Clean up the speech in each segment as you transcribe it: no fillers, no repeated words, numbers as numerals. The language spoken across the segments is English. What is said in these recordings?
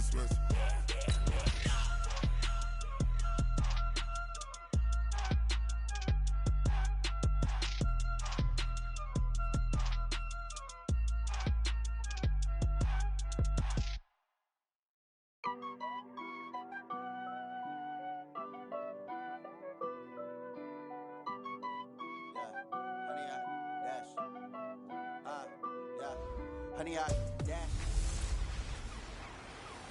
expensive.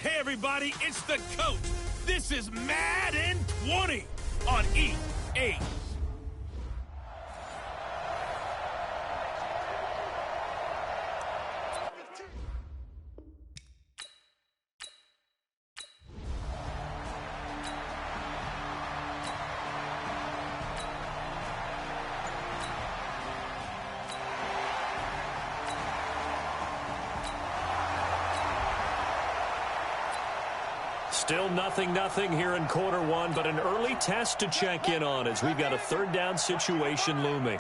Hey everybody, it's the coach. This is Madden 20 on EA. Still 0-0 here in quarter one, but an early test to check in on as we've got a third down situation looming.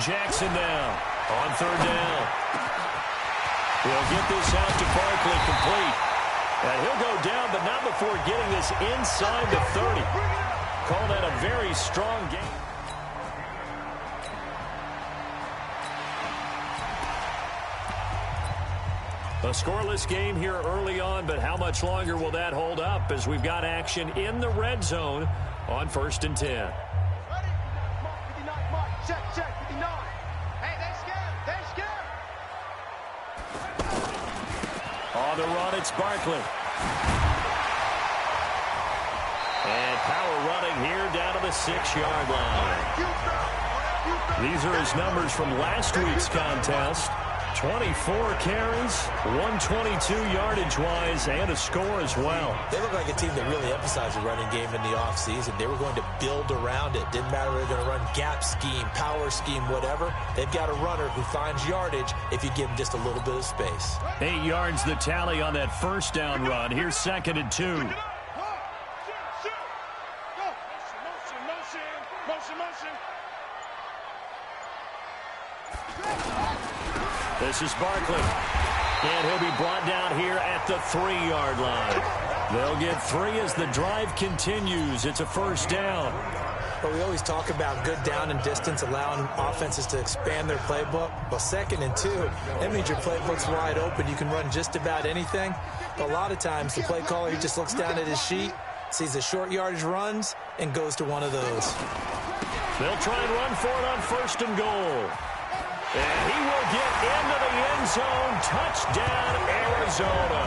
Jackson now on third down. He'll get this out to Barkley complete. And he'll go down, but not before getting this inside the 30. Call that a very strong game. A scoreless game here early on, but how much longer will that hold up as we've got action in the red zone on 1st and 10. Ready? 59, mark. Check, 59. Hey, they're scared. On the run, it's Barkley. And power running here down to the 6-yard line. These are his numbers from last week's contest. 24 carries, 122 yardage-wise, and a score as well. They look like a team that really emphasized the running game in the offseason. They were going to build around it. Didn't matter if they're going to run gap scheme, power scheme, whatever. They've got a runner who finds yardage if you give him just a little bit of space. 8 yards the tally on that first down run. Here's 2nd and 2. This is Barkley. And he'll be brought down here at the 3-yard line. They'll get 3 as the drive continues. It's a first down. But we always talk about good down and distance, allowing offenses to expand their playbook. Well, 2nd and 2, that means your playbook's wide open. You can run just about anything. But a lot of times, the play caller, he just looks down at his sheet, sees the short yardage runs, and goes to one of those. They'll try and run for it on 1st and goal. And he will get into the end zone. Touchdown, Arizona.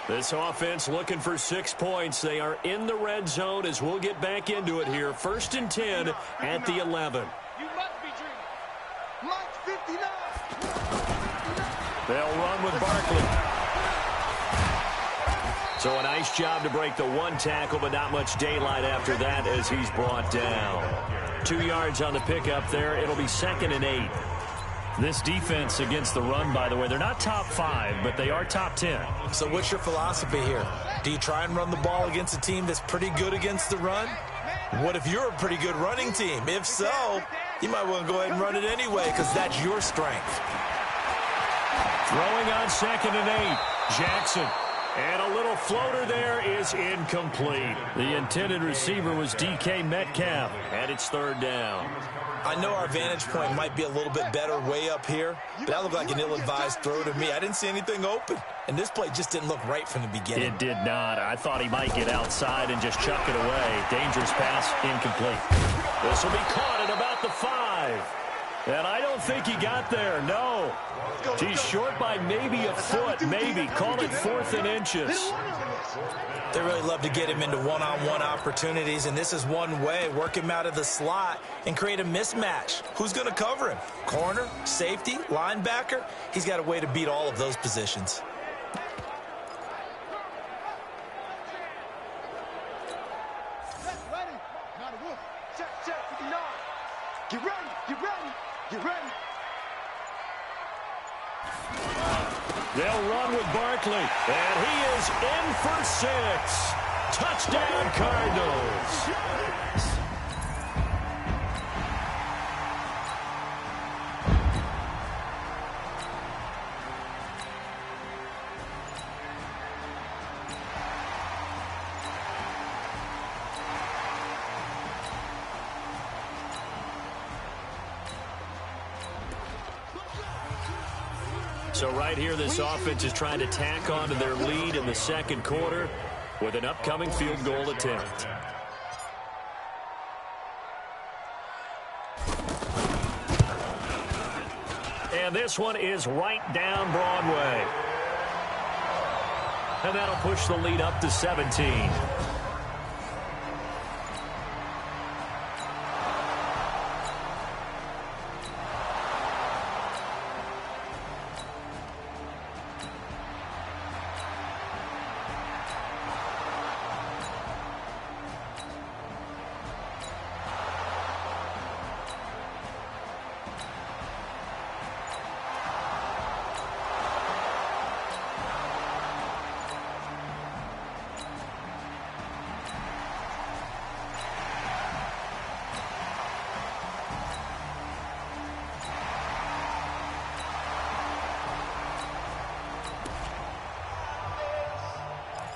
This offense looking for 6 points. They are in the red zone as we'll get back into it here. 1st and 10 at the 11. You must be dreaming. Mike 59. They'll run with Barkley. So a nice job to break the 1 tackle, but not much daylight after that as he's brought down. 2 yards on the pickup there. It'll be 2nd and 8. This defense against the run, by the way, they're not top 5, but they are top 10. So what's your philosophy here? Do you try and run the ball against a team that's pretty good against the run? What if you're a pretty good running team? If so, you might want to go ahead and run it anyway because that's your strength. Throwing on 2nd and 8. Jackson. And a little floater there is incomplete. The intended receiver was DK Metcalf, and it's third down. I know our vantage point might be a little bit better way up here, but that looked like an ill-advised throw to me. I didn't see anything open, and this play just didn't look right from the beginning. It did not. I thought he might get outside and just chuck it away. Dangerous pass, incomplete. This will be caught at about the 5. And I don't think he got there, no. He's short by maybe a foot, maybe. Call it 4th and inches. They really love to get him into one-on-one opportunities, and this is one way. Work him out of the slot and create a mismatch. Who's going to cover him? Corner, safety, linebacker? He's got a way to beat all of those positions. Ready. Not a wolf. Check, 59. Get ready, get ready, get ready. They'll run with Barkley, and he is in for 6. Touchdown, Cardinals. So right here, this offense is trying to tack on to their lead in the second quarter with an upcoming field goal attempt. And this one is right down Broadway. And that'll push the lead up to 17.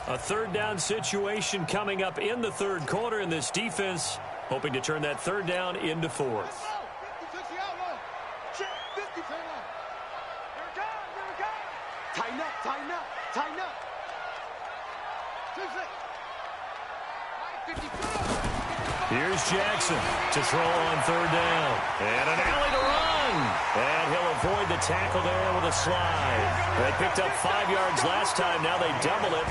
A third down situation coming up in the third quarter, in this defense hoping to turn that third down into 4th. Tighten up, tighten up, tighten up. Here's Jackson to throw on third down. And an alley to run. And he'll avoid the tackle there with a slide. They picked up 5 yards last time. Now they double it.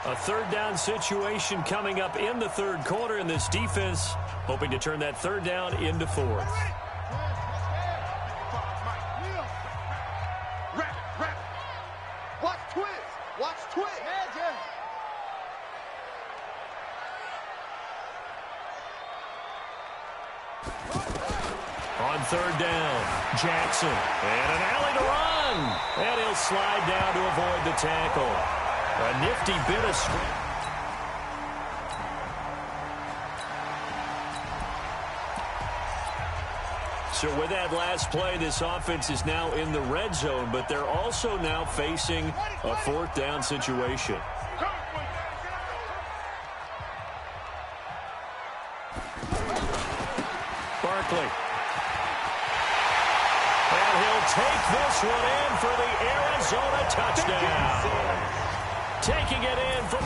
A third down situation coming up in the third quarter, in this defense hoping to turn that third down into 4th. Watch twist. Watch twist. On third down, Jackson. And an alley to run. And he'll slide down to avoid the tackle. A nifty bit of strength. So with that last play, this offense is now in the red zone, but they're also now facing a 4th down situation. Barkley. And he'll take this one in for the Arizona touchdown. Taking it in from...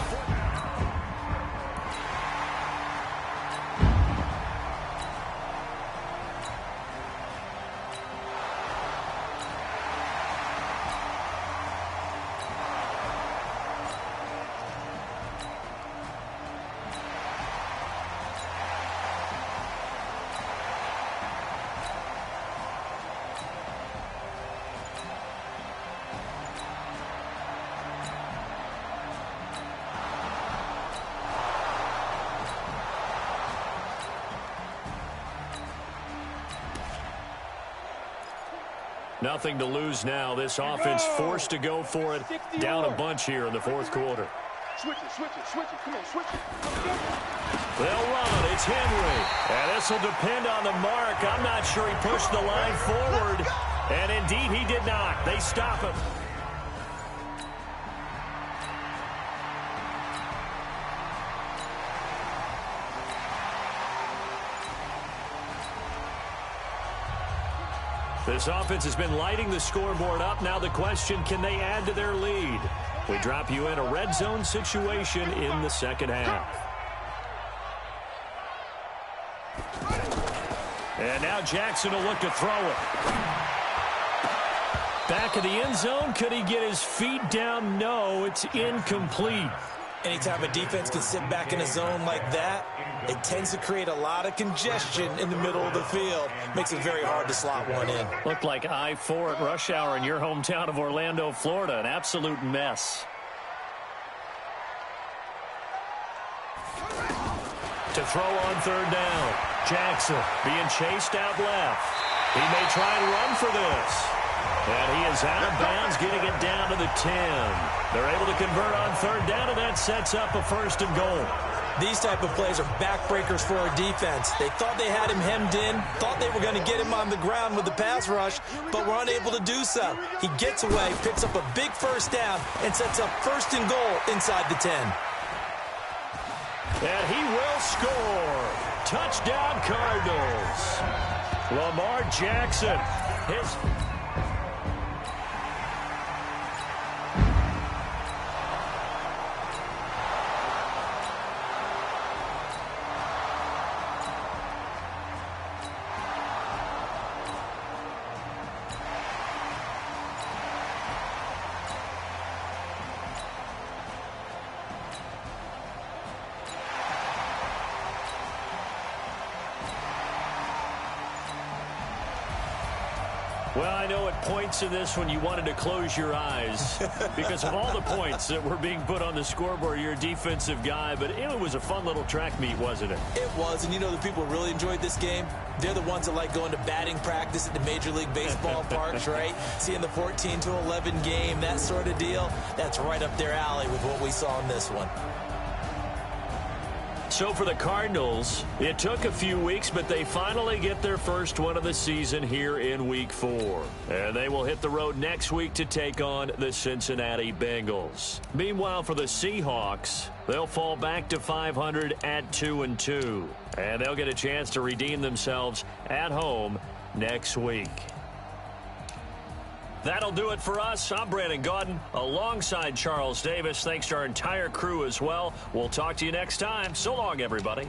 Nothing to lose now. This offense forced to go for it. Down a bunch here in the fourth quarter. Switch it. Come on, switch it. They'll run. It's Henry. And this will depend on the mark. I'm not sure he pushed the line forward. And indeed, he did not. They stop him. This offense has been lighting the scoreboard up. Now the question, can they add to their lead? We drop you in a red zone situation in the second half. And now Jackson will look to throw it. Back of the end zone. Could he get his feet down? No, it's incomplete. Anytime a defense can sit back in a zone like that, it tends to create a lot of congestion in the middle of the field. Makes it very hard to slot one in. Looked like I-4 at rush hour in your hometown of Orlando, Florida. An absolute mess. To throw on third down. Jackson being chased out left. He may try and run for this. And he is out of bounds, getting it down to the 10. They're able to convert on third down, and that sets up a 1st and goal. These type of plays are backbreakers for our defense. They thought they had him hemmed in, thought they were going to get him on the ground with the pass rush, but were unable to do so. He gets away, picks up a big 1st down, and sets up 1st and goal inside the 10. And he will score. Touchdown, Cardinals. Lamar Jackson. Well, I know at points in this when you wanted to close your eyes because of all the points that were being put on the scoreboard. You're a defensive guy, but it was a fun little track meet, wasn't it? It was, and you know the people really enjoyed this game? They're the ones that like going to batting practice at the Major League Baseball parks, right? Seeing the 14-11 game, that sort of deal, that's right up their alley with what we saw in this one. So for the Cardinals, it took a few weeks, but they finally get their first one of the season here in Week 4. And they will hit the road next week to take on the Cincinnati Bengals. Meanwhile, for the Seahawks, they'll fall back to 500 at 2-2. And they'll get a chance to redeem themselves at home next week. That'll do it for us. I'm Brandon Gaudin alongside Charles Davis. Thanks to our entire crew as well. We'll talk to you next time. So long, everybody.